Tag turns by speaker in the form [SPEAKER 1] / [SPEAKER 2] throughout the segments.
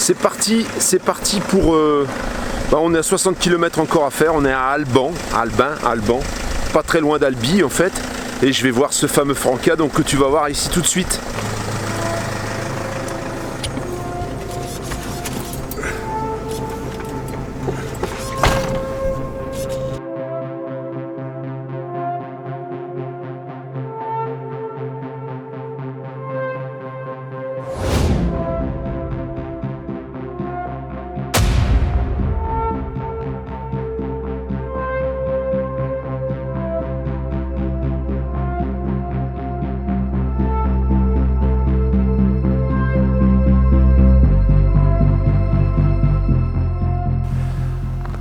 [SPEAKER 1] c'est parti pour... on est à 60 km encore à faire, on est à Alban, pas très loin d'Albi en fait. Et je vais voir ce fameux Franca donc, que tu vas voir ici tout de suite.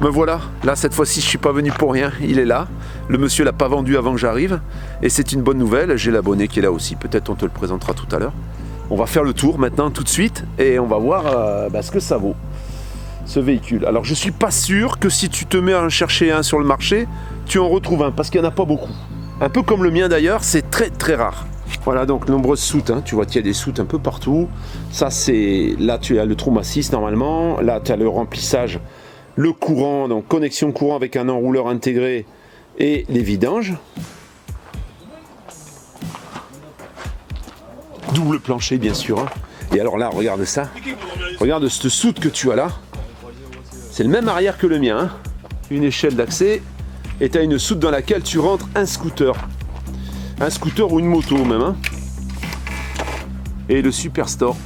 [SPEAKER 1] Me voilà, là cette fois-ci je suis pas venu pour rien, il est là. Le monsieur l'a pas vendu avant que j'arrive et c'est une bonne nouvelle, j'ai l'abonné qui est là aussi, peut-être on te le présentera tout à l'heure. On va faire le tour maintenant tout de suite et on va voir ce que ça vaut, ce véhicule. Alors je suis pas sûr que si tu te mets à en chercher un sur le marché, tu en retrouves un parce qu'il n'y en a pas beaucoup. Un peu comme le mien d'ailleurs, c'est très très rare. Voilà donc nombreuses soutes, hein. Tu vois qu'il y a des soutes un peu partout. Ça c'est, là tu as le Trouma 6 normalement, là tu as le remplissage. Le courant, donc connexion courant avec un enrouleur intégré et les vidanges. Double plancher bien sûr. Hein. Et alors là, regarde ça. Regarde cette soute que tu as là. C'est le même arrière que le mien. Hein. Une échelle d'accès. Et tu as une soute dans laquelle tu rentres un scooter. Un scooter ou une moto même. Hein. Et le Superstore.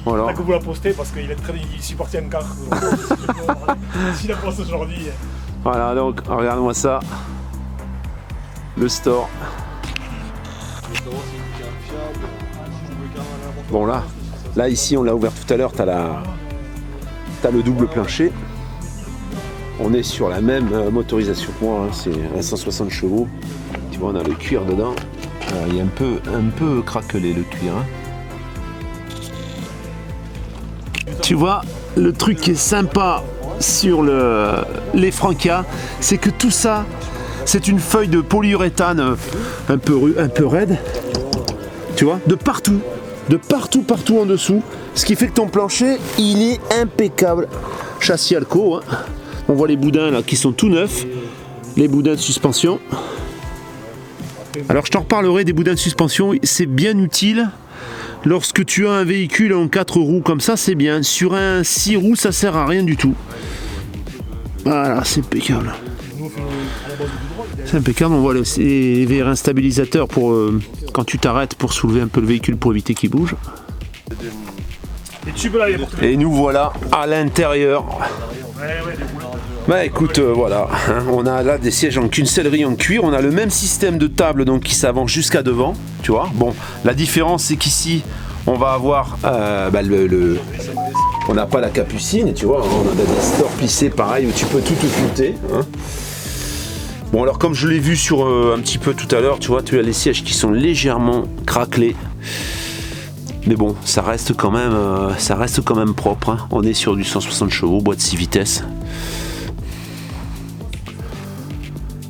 [SPEAKER 2] Voilà. Là que vous la postez parce qu'il est très supporté un car. S'il la poste aujourd'hui.
[SPEAKER 1] Voilà donc regarde-moi ça. Le store. Bon là ici on l'a ouvert tout à l'heure, t'as le double plancher. On est sur la même motorisation que moi, hein. C'est un 160 chevaux. Tu vois on a le cuir dedans. Il est un peu craquelé le cuir. Hein. Tu vois, le truc qui est sympa sur les Franca, c'est que tout ça, c'est une feuille de polyuréthane un peu raide, tu vois, de partout en dessous, ce qui fait que ton plancher, il est impeccable. Châssis Alco, hein. On voit les boudins là qui sont tout neufs, les boudins de suspension. Alors je t'en reparlerai des boudins de suspension, c'est bien utile. Lorsque tu as un véhicule en 4 roues comme ça, c'est bien. Sur un 6 roues, ça sert à rien du tout. Voilà, c'est impeccable. C'est impeccable, on voit les vérins stabilisateurs pour quand tu t'arrêtes pour soulever un peu le véhicule pour éviter qu'il bouge. Et nous voilà à l'intérieur. Bah écoute, voilà, hein, on a là des sièges en cuncellerie en cuir, on a le même système de table donc qui s'avance jusqu'à devant, tu vois. Bon, la différence c'est qu'ici on va avoir on n'a pas la capucine, tu vois, on a des stores plissés pareil où tu peux tout occulter. Hein. Bon alors comme je l'ai vu sur un petit peu tout à l'heure, tu vois, tu as les sièges qui sont légèrement craquelés. Mais bon, ça reste quand même propre. Hein. On est sur du 160 chevaux, boîte 6 vitesses.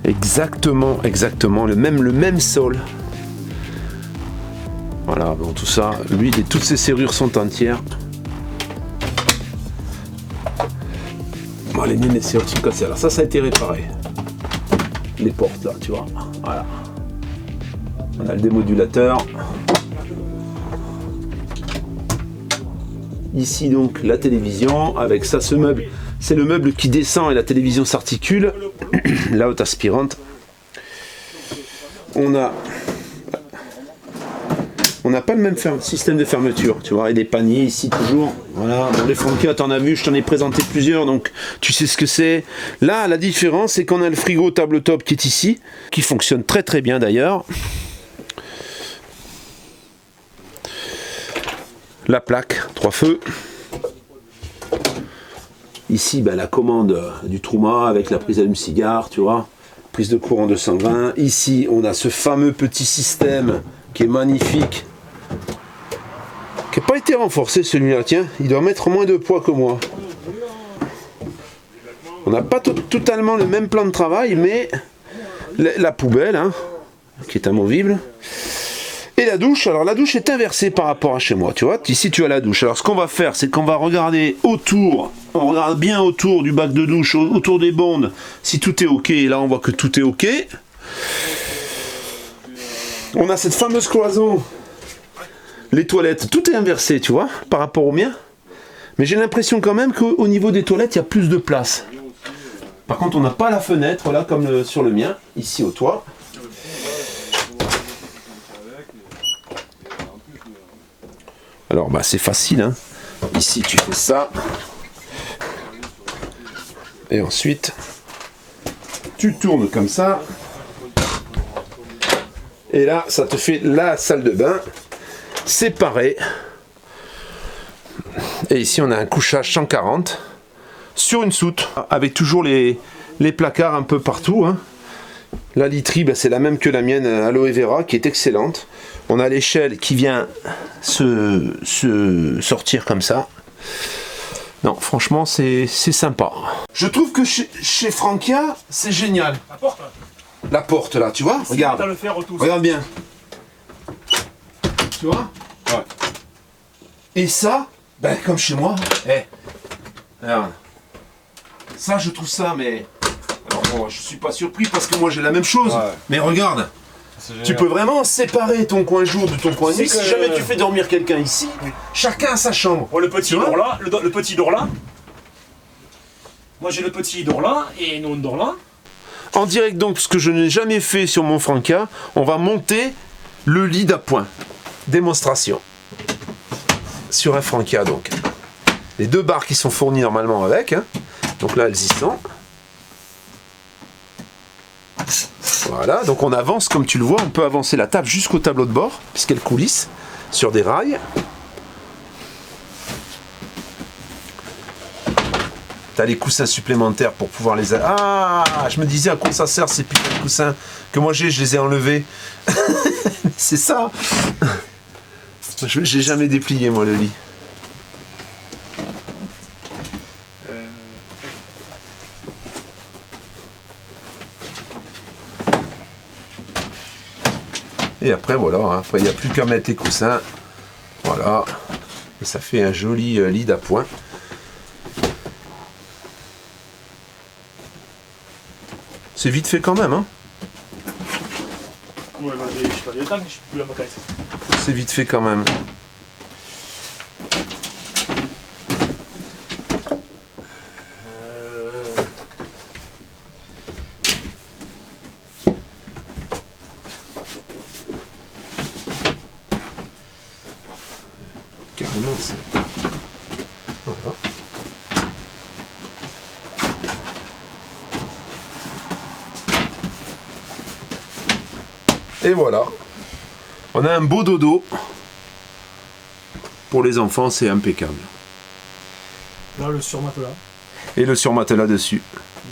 [SPEAKER 1] Exactement, le même sol. Voilà, bon tout ça, lui, toutes ses serrures sont entières. Bon, les miennes, c'est aussi cassé. Alors ça a été réparé. Les portes là, tu vois. Voilà. On a le démodulateur. Ici donc la télévision avec ça, ce meuble. C'est le meuble qui descend et la télévision s'articule. La haute aspirante. On n'a pas le même système de fermeture, tu vois, et des paniers ici toujours. Voilà, bon, les Franca, t'en as vu, je t'en ai présenté plusieurs, donc tu sais ce que c'est. Là, la différence, c'est qu'on a le frigo tabletop qui est ici, qui fonctionne très très bien d'ailleurs. La plaque, 3 feux. Ici, la commande du Trouma avec la prise allume-cigare, tu vois. Prise de courant 220. Ici, on a ce fameux petit système qui est magnifique. Qui n'a pas été renforcé celui-là, tiens. Il doit mettre moins de poids que moi. On n'a pas totalement le même plan de travail, mais la poubelle, hein, qui est amovible. Et Et la douche, alors la douche est inversée par rapport à chez moi, tu vois. Ici tu as la douche. Alors ce qu'on va faire, c'est qu'on va regarder autour, on regarde bien autour du bac de douche, autour des bondes, si tout est ok. Et là on voit que tout est ok. On a cette fameuse cloison. Les toilettes, tout est inversé, tu vois, par rapport au mien. Mais j'ai l'impression quand même qu'au niveau des toilettes, il y a plus de place. Par contre, on n'a pas la fenêtre, là, comme sur le mien, ici au toit. Alors, bah, c'est facile, hein. Ici, tu fais ça. Et ensuite, tu tournes comme ça. Et là, ça te fait la salle de bain séparée. Et ici, on a un couchage 140 sur une soute, avec toujours les placards un peu partout, hein. La literie, bah, c'est la même que la mienne Aloe Vera, qui est excellente. On a l'échelle qui vient se sortir comme ça. Non, franchement, c'est sympa. Je trouve que chez Frankia, c'est génial.
[SPEAKER 2] La porte là.
[SPEAKER 1] La porte là, tu vois, regarde.
[SPEAKER 2] Le faire autour.
[SPEAKER 1] Regarde bien. Tu vois?
[SPEAKER 2] Ouais.
[SPEAKER 1] Et ça, ben comme chez moi. Regarde. Ça, je trouve ça, mais... Alors bon, je suis pas surpris parce que moi j'ai la même chose. Ouais. Mais regarde. Tu peux vraiment séparer ton coin jour de ton coin nuit. Si jamais tu fais dormir quelqu'un ici, oui. Chacun a sa chambre.
[SPEAKER 2] Bon, le petit dort là, le petit dort là. Moi j'ai le petit dort là et nous on dort là.
[SPEAKER 1] En direct donc, ce que je n'ai jamais fait sur mon Frankia, on va monter le lit d'appoint. Démonstration. Sur un Frankia donc. Les deux barres qui sont fournies normalement avec. Hein. Donc là elles y sont. Voilà, donc on avance comme tu le vois, on peut avancer la table jusqu'au tableau de bord, puisqu'elle coulisse sur des rails. T'as les coussins supplémentaires pour pouvoir les... Ah, je me disais à quoi ça sert ces putains de coussins que moi je les ai enlevés. C'est ça. J'ai jamais déplié moi le lit. Et après voilà, hein, après il n'y a plus qu'à mettre les coussins. Voilà. Et ça fait un joli lit d'appoint. C'est vite fait quand même, hein.
[SPEAKER 2] Ouais, je suis pas des temps, je suis plus à ma caisse.
[SPEAKER 1] C'est vite fait quand même. Carrément, c'est... Voilà. Et voilà, on a un beau dodo. Pour les enfants, c'est impeccable.
[SPEAKER 2] Là, le surmatelas.
[SPEAKER 1] Et le surmatelas dessus.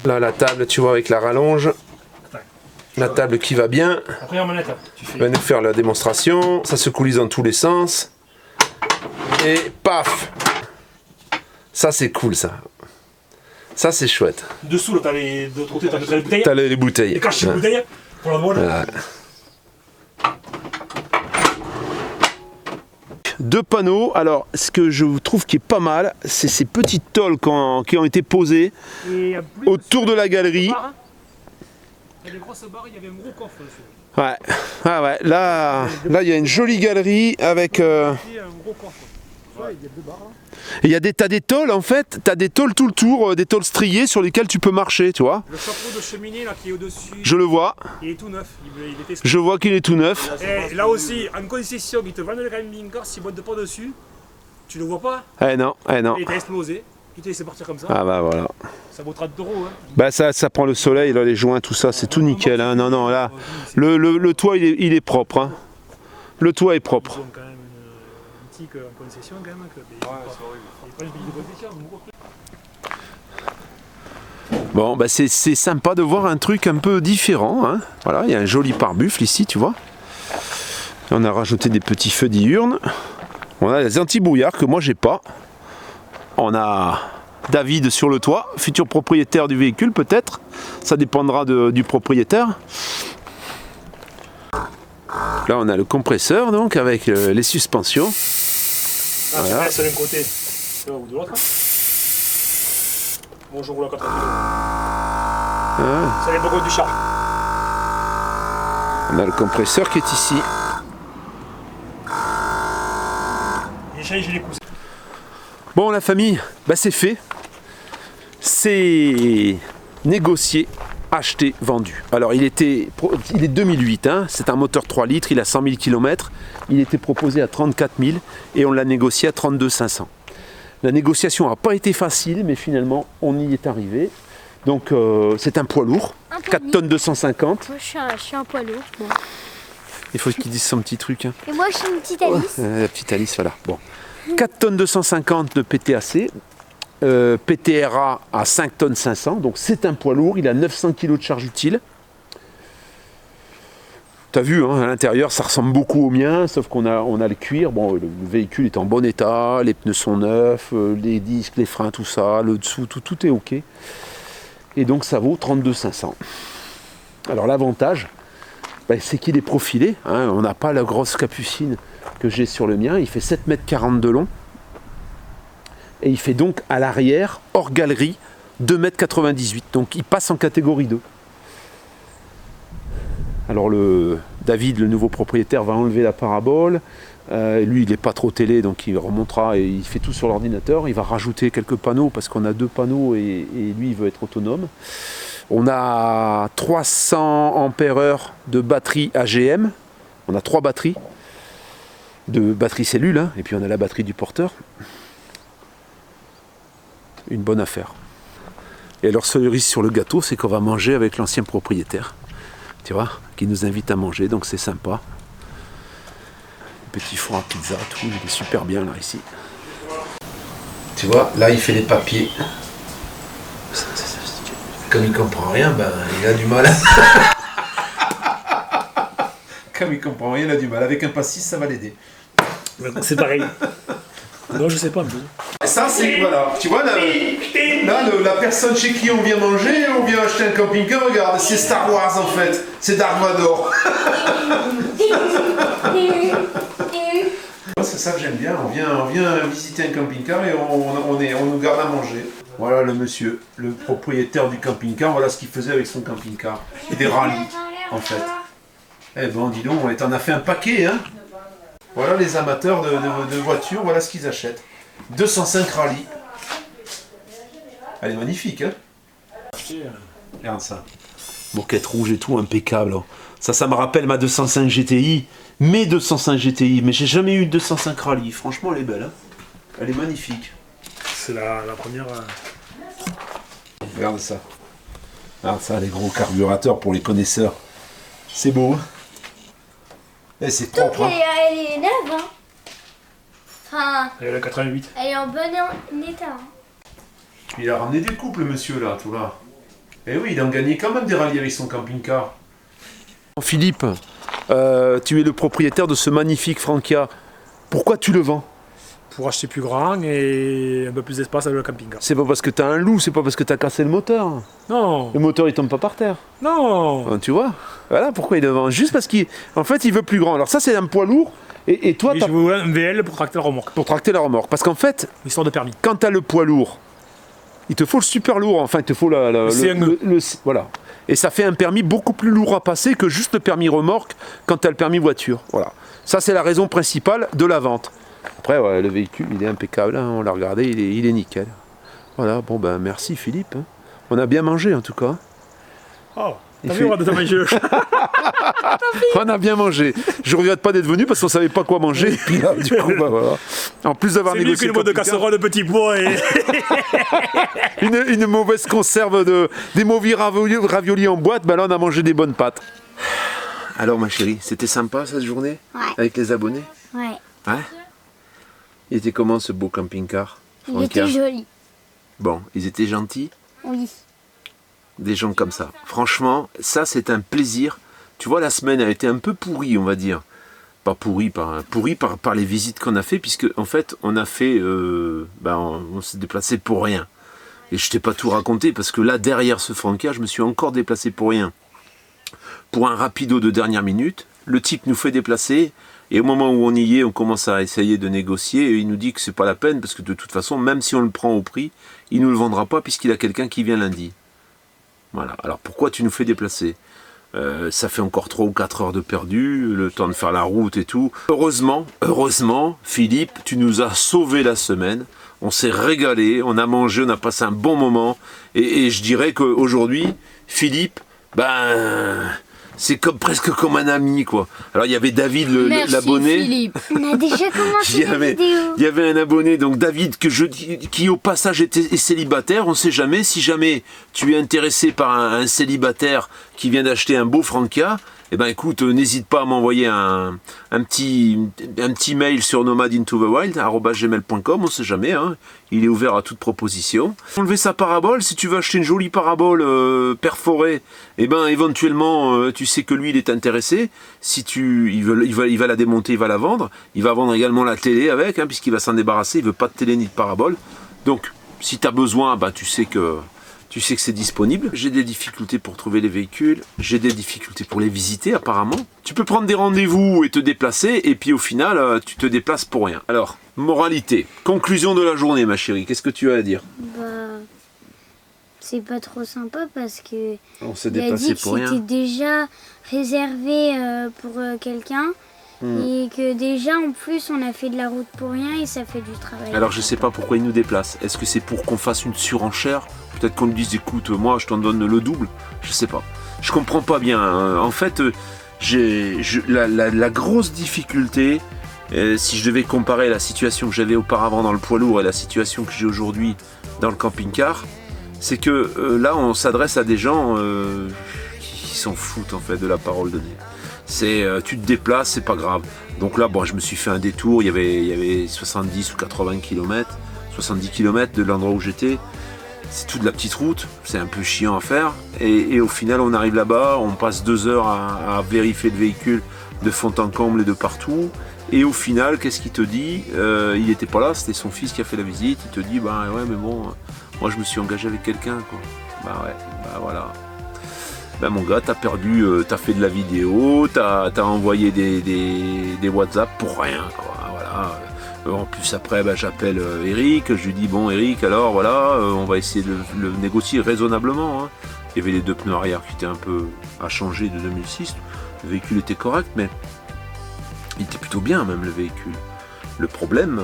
[SPEAKER 1] Là, la table, tu vois, avec la rallonge. Attends, la table qui va bien.
[SPEAKER 2] Après, en manette, tu fais...
[SPEAKER 1] On va nous faire la démonstration. Ça se coulisse dans tous les sens. Et paf! Ça, c'est cool, ça. Ça, c'est chouette.
[SPEAKER 2] Dessous, là, t'as les... de l'autre côté, t'as les bouteilles.
[SPEAKER 1] T'as les bouteilles.
[SPEAKER 2] Les caches de bouteilles pour la voile.
[SPEAKER 1] Ouais. Deux panneaux. Alors, ce que je trouve qui est pas mal, c'est ces petites tôles qui ont été posées autour de la galerie.
[SPEAKER 2] Il y a des grosses barres, il y avait un gros coffre dessus.
[SPEAKER 1] Ouais, ah ouais. Là, il y a une jolie galerie avec.
[SPEAKER 2] Un gros coffre. Ouais, il y a deux barres là.
[SPEAKER 1] Et t'as des tôles en fait, t'as des tôles tout le tour, des tôles striées sur lesquelles tu peux marcher, tu vois.
[SPEAKER 2] Le chapeau de cheminée là qui est au-dessus.
[SPEAKER 1] Je le vois.
[SPEAKER 2] Il est tout neuf. Il était...
[SPEAKER 1] Je vois qu'il est tout neuf.
[SPEAKER 2] Et là aussi, en concession, ils te vendent le camping-car, s'ils ne montent pas dessus, tu le vois pas.
[SPEAKER 1] Eh non, eh non.
[SPEAKER 2] Il t'a explosé. Tu t'es laissé partir comme ça.
[SPEAKER 1] Ah bah voilà.
[SPEAKER 2] Ça vaut 30 €. Hein.
[SPEAKER 1] Bah ça prend le soleil, là, les joints, tout ça, c'est tout nickel. Hein. Non, non, là, le toit il est propre. Hein. Le toit est propre.
[SPEAKER 2] Ils ont quand même une boutique en concession quand même. C'est horrible.
[SPEAKER 1] Bon, bah c'est sympa de voir un truc un peu différent. Hein. Voilà, il y a un joli pare-buffle ici, tu vois. On a rajouté des petits feux diurnes. On a des anti-brouillards que moi j'ai pas. On a David sur le toit, futur propriétaire du véhicule peut-être. Ça dépendra du propriétaire. Là, on a le compresseur, donc, avec les suspensions.
[SPEAKER 2] Ah, voilà. C'est d'un côté. Ou de l'autre. Bon, je roule à 4 kg.
[SPEAKER 1] Ah.
[SPEAKER 2] C'est les bogos du char.
[SPEAKER 1] On a le compresseur qui est ici.
[SPEAKER 2] Et j'ai les coussins.
[SPEAKER 1] Bon, la famille, bah, c'est fait. C'est négocié, acheté, vendu. Alors, il est 2008, hein, c'est un moteur 3 litres, il a 100 000 km. Il était proposé à 34 000 et on l'a négocié à 32 500. La négociation n'a pas été facile, mais finalement, on y est arrivé. Donc, c'est un poids lourd, 4 tonnes 250.
[SPEAKER 3] Moi, je suis un poids lourd. Bon.
[SPEAKER 1] Il faut qu'il dise son petit truc. Hein.
[SPEAKER 3] Et moi, je suis une petite Alice.
[SPEAKER 1] La petite Alice, voilà. Bon. 4 tonnes 250 de PTAC. PTRA à 5 tonnes 500, donc c'est un poids lourd, il a 900 kg de charge utile. Tu as vu, hein, à l'intérieur ça ressemble beaucoup au mien, sauf qu'on a le cuir, bon, le véhicule est en bon état, les pneus sont neufs, les disques, les freins, tout ça, le dessous, tout est ok. Et donc ça vaut 32 500. Alors l'avantage, bah, c'est qu'il est profilé, hein, on n'a pas la grosse capucine que j'ai sur le mien, il fait 7,40 m de long. Et il fait donc à l'arrière, hors galerie, 2,98 m. Donc il passe en catégorie 2. Alors David, le nouveau propriétaire, va enlever la parabole. Lui, il n'est pas trop télé, donc il remontera et il fait tout sur l'ordinateur. Il va rajouter quelques panneaux parce qu'on a 2 panneaux et lui, il veut être autonome. On a 300 ampères de batterie AGM. On a 3 batteries de batterie cellule, hein, et puis on a la batterie du porteur. Une bonne affaire. Et alors, cerise sur le gâteau, c'est qu'on va manger avec l'ancien propriétaire, tu vois, qui nous invite à manger, donc c'est sympa. Petit four à pizza, tout, il est super bien là ici. Tu vois, là il fait les papiers. Comme il comprend rien, ben il a du mal. Comme il comprend rien, il a du mal. Avec un pastis, ça va l'aider.
[SPEAKER 2] C'est pareil. Non, je sais pas.
[SPEAKER 1] Ça, c'est voilà. Tu vois, là, la personne chez qui on vient manger, on vient acheter un camping-car, regarde, c'est Star Wars en fait. C'est Dark Vador. C'est ça que j'aime bien. On vient visiter un camping-car et on nous garde à manger. Voilà le monsieur, le propriétaire du camping-car. Voilà ce qu'il faisait avec son camping-car. Des rallyes, en fait. Eh ben, dis donc, t'en as fait un paquet, hein. Voilà les amateurs de voitures, voilà ce qu'ils achètent. 205 rallyes. Elle est magnifique, hein. Regarde ça. Moquette rouge et tout, impeccable. Ça me rappelle ma 205 GTI. Mes 205 GTI, mais j'ai jamais eu de 205 rallye. Franchement, elle est belle, hein. Elle est magnifique.
[SPEAKER 2] C'est la première...
[SPEAKER 1] Regarde ça. Regarde ça, les gros carburateurs pour les connaisseurs. C'est beau, hein. Et c'est propre, hein.
[SPEAKER 3] Elle est neuve, hein. Enfin,
[SPEAKER 2] Elle est à 88.
[SPEAKER 3] elle est en bon état. Hein.
[SPEAKER 1] Il a ramené des couples, monsieur, là, tout là. Eh oui, il a gagné quand même des rallyes avec son camping-car. Philippe, tu es le propriétaire de ce magnifique Frankia. Pourquoi tu le vends?
[SPEAKER 2] Pour acheter plus grand et un peu plus d'espace avec le camping-car.
[SPEAKER 1] C'est pas parce que t'as un loup, c'est pas parce que t'as cassé le moteur.
[SPEAKER 2] Non.
[SPEAKER 1] Le moteur, il tombe pas par terre.
[SPEAKER 2] Non.
[SPEAKER 1] Tu vois? Voilà pourquoi il le vend. Juste parce qu'en fait, il veut plus grand. Alors ça, c'est un poids lourd. Et toi,
[SPEAKER 2] je voulais un VL pour tracter la remorque.
[SPEAKER 1] Pour tracter la remorque. Parce qu'en fait,
[SPEAKER 2] histoire de permis.
[SPEAKER 1] Quand t'as le poids lourd, il te faut le super lourd. Enfin, il te faut voilà. Et ça fait un permis beaucoup plus lourd à passer que juste le permis remorque quand t'as le permis voiture. Voilà. Ça, c'est la raison principale de la vente. Après, ouais, le véhicule, il est impeccable, hein, on l'a regardé, il est nickel. Voilà, bon ben merci Philippe. Hein. On a bien mangé en tout cas.
[SPEAKER 2] Oh, t'as vu, on a mangé.
[SPEAKER 1] On a bien mangé. Je regrette pas d'être venu parce qu'on savait pas quoi manger. Et puis là, du coup, bah, voilà. En plus d'avoir négocié.
[SPEAKER 2] C'est mieux qu'une boîte de casserole de petits pois et.
[SPEAKER 1] une mauvaise conserve des mauvais raviolis en boîte, ben là on a mangé des bonnes pâtes. Alors ma chérie, c'était sympa cette journée?
[SPEAKER 3] Ouais.
[SPEAKER 1] Avec les abonnés?
[SPEAKER 3] Ouais.
[SPEAKER 1] Ouais. Il était comment ce beau camping-car?
[SPEAKER 3] Il était joli.
[SPEAKER 1] Bon, ils étaient gentils?
[SPEAKER 3] Oui.
[SPEAKER 1] Des gens comme ça. Franchement, ça c'est un plaisir. Tu vois, la semaine a été un peu pourrie, on va dire. Pas pourrie par les visites qu'on a fait, puisque en fait, on a fait... on s'est déplacé pour rien. Et je t'ai pas tout raconté, parce que là, derrière ce Frankia, je me suis encore déplacé pour rien. Pour un rapido de dernière minute, le type nous fait déplacer, et au moment où on y est, on commence à essayer de négocier, et il nous dit que c'est pas la peine, parce que de toute façon, même si on le prend au prix, il nous le vendra pas, puisqu'il a quelqu'un qui vient lundi. Voilà, alors pourquoi tu nous fais déplacer ? Ça fait encore 3 ou 4 heures de perdu, le temps de faire la route et tout. Heureusement, Philippe, tu nous as sauvé la semaine. On s'est régalé, on a mangé, on a passé un bon moment. Et je dirais qu'aujourd'hui, Philippe, c'est presque comme un ami, quoi. Alors il y avait David, l'abonné.
[SPEAKER 3] Merci Philippe.
[SPEAKER 4] On a déjà commencé la vidéo.
[SPEAKER 1] Il y avait un abonné, donc David, qui au passage est célibataire. On ne sait jamais, si jamais tu es intéressé par un célibataire qui vient d'acheter un beau Franca, eh ben écoute, n'hésite pas à m'envoyer un petit mail sur nomadintothewild@gmail.com, on ne sait jamais, hein, il est ouvert à toute proposition. Enlever sa parabole, si tu veux acheter une jolie parabole perforée, eh ben éventuellement tu sais que lui il est intéressé. Si il va la démonter, il va la vendre, il va vendre également la télé avec, hein, puisqu'il va s'en débarrasser, il veut pas de télé ni de parabole. Donc si tu as besoin, tu sais que c'est disponible. J'ai des difficultés pour trouver les véhicules, j'ai des difficultés pour les visiter apparemment. Tu peux prendre des rendez-vous et te déplacer, et puis au final, tu te déplaces pour rien. Alors, moralité, conclusion de la journée ma chérie, qu'est-ce que tu as à dire ?
[SPEAKER 4] C'est pas trop sympa parce que
[SPEAKER 1] on s'est
[SPEAKER 4] il a
[SPEAKER 1] déplacé
[SPEAKER 4] dit que
[SPEAKER 1] pour rien.
[SPEAKER 4] c'était déjà réservé pour quelqu'un. Et que déjà en plus on a fait de la route pour rien et ça fait du travail.
[SPEAKER 1] Alors je sais pas pourquoi il nous déplace. Est-ce que c'est pour qu'on fasse une surenchère ? Peut-être qu'on lui dise écoute, moi je t'en donne le double. Je sais pas. Je comprends pas bien. En fait, la grosse difficulté, si je devais comparer la situation que j'avais auparavant dans le poids lourd et la situation que j'ai aujourd'hui dans le camping-car, c'est que là on s'adresse à des gens qui s'en foutent en fait de la parole donnée. Tu te déplaces, c'est pas grave. Donc là, je me suis fait un détour, il y avait 70 ou 80 km, 70 km de l'endroit où j'étais. C'est toute la petite route, c'est un peu chiant à faire. Et au final, on arrive là-bas, on passe 2 heures à vérifier le véhicule de fond en comble et de partout. Et au final, qu'est-ce qu'il te dit ? Il n'était pas là, c'était son fils qui a fait la visite. Il te dit, ouais, mais bon, moi je me suis engagé avec quelqu'un, quoi. Voilà. Mon gars, t'as perdu, t'as fait de la vidéo, t'as envoyé des WhatsApp pour rien, quoi. Voilà. En plus après, j'appelle Eric, je lui dis bon Eric, alors voilà, on va essayer de le négocier raisonnablement. Hein. Il y avait les 2 pneus arrière qui étaient un peu à changer de 2006. Le véhicule était correct, mais il était plutôt bien même le véhicule. Le problème,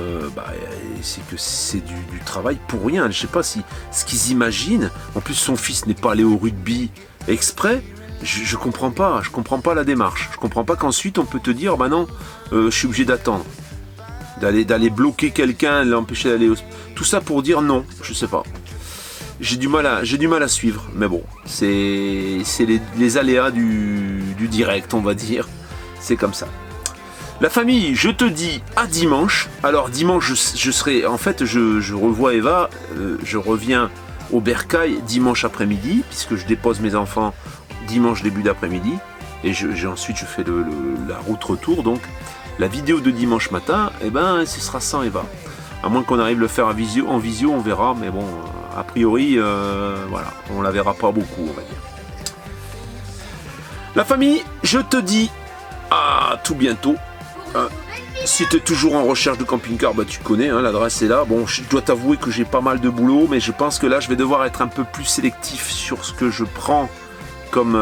[SPEAKER 1] c'est que c'est du travail pour rien. Je sais pas si ce qu'ils imaginent. En plus, son fils n'est pas allé au rugby exprès. Je comprends pas la démarche. Je comprends pas qu'ensuite on peut te dire non, je suis obligé d'attendre, d'aller bloquer quelqu'un, l'empêcher d'aller tout ça pour dire non. Je sais pas. J'ai du mal à suivre. Mais bon, c'est les aléas du direct, on va dire. C'est comme ça. La famille, je te dis à dimanche. Alors dimanche, je serai... En fait, je revois Eva. Je reviens au Bercail dimanche après-midi, puisque je dépose mes enfants dimanche début d'après-midi. Et ensuite, je fais la route retour. Donc, la vidéo de dimanche matin, ce sera sans Eva. À moins qu'on arrive à le faire en visio, on verra. Mais bon, a priori, voilà, on la verra pas beaucoup, on va dire. La famille, je te dis à tout bientôt. Si tu es toujours en recherche de camping-car, tu connais, hein, l'adresse est là. Bon, je dois t'avouer que j'ai pas mal de boulot, mais je pense que là, je vais devoir être un peu plus sélectif sur ce que je prends comme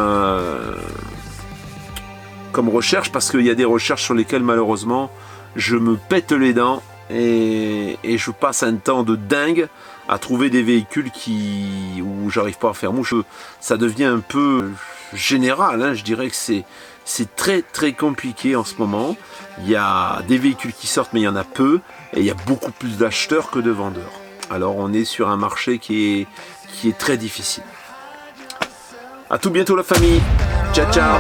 [SPEAKER 1] recherche, parce qu'il y a des recherches sur lesquelles, malheureusement, je me pète les dents et je passe un temps de dingue à trouver des véhicules où j'arrive pas à faire mouche. Ça devient un peu général, hein, je dirais que c'est très très compliqué en ce moment. Il y a des véhicules qui sortent, mais il y en a peu, et il y a beaucoup plus d'acheteurs que de vendeurs. Alors on est sur un marché qui est très difficile. A tout bientôt la famille. Ciao ciao.